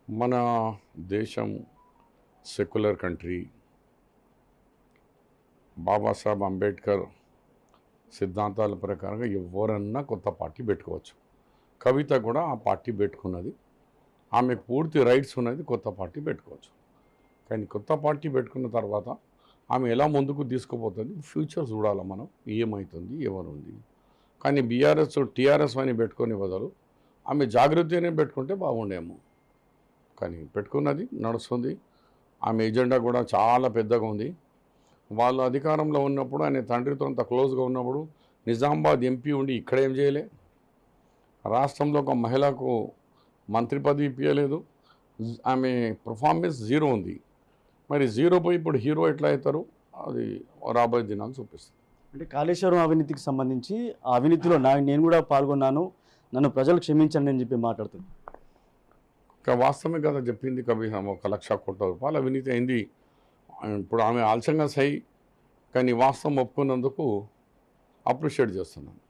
మన దేశం secular country. Babasaheb Ambedkar సిద్ధాంతాల ప్రకారంగా ఎవరన్నా కొత్త పార్టీ పెట్టుకోవచ్చు. కవిత కూడా ఆ పార్టీ పెట్టుకున్నది. ఆమెకు పూర్తి రైట్స్ ఉన్నది, కొత్త పార్టీ పెట్టుకోవచ్చు. కానీ కొత్త పార్టీ పెట్టుకున్న తర్వాత ఆమె ఎలా ముందుకు తీసుకుపోతుంది, ఫ్యూచర్ చూడాలి మనం, ఏమవుతుంది, ఎవరుంది. కానీ బీఆర్ఎస్ టీఆర్ఎస్ అని పెట్టుకునే బదులు ఆమె జాగృతినే పెట్టుకుంటే బాగుండేమో. కానీ పెట్టుకున్నది, నడుస్తుంది. ఆమె ఎజెండా కూడా చాలా పెద్దగా ఉంది. వాళ్ళు అధికారంలో ఉన్నప్పుడు, ఆయన తండ్రితో అంత క్లోజ్గా ఉన్నప్పుడు నిజామాబాద్ ఎంపీ ఉండి ఇక్కడ ఏం చేయలే. రాష్ట్రంలో ఒక మహిళకు మంత్రి పదవి ఇప్పించలేదు. ఆమె పర్ఫార్మెన్స్ జీరో ఉంది. మరి జీరో పోయి ఇప్పుడు హీరో ఎట్లా అవుతారు, అది రాబోయే దినాలు చూపిస్తుంది. అంటే కాళేశ్వరం అవినీతికి సంబంధించి ఆ అవినీతిలో నేను కూడా పాల్గొన్నాను, నన్ను ప్రజలు క్షమించండి అని చెప్పి మాట్లాడుతుంది. వాస్తవమే కదా చెప్పింది. 1,00,00,000 కోట్ల రూపాయలు అవినీతి అయింది. ఇప్పుడు ఆమె ఆలస్యంగా సై, కానీ వాస్తవం ఒప్పుకున్నందుకు అప్రిషియేట్ చేస్తున్నాను.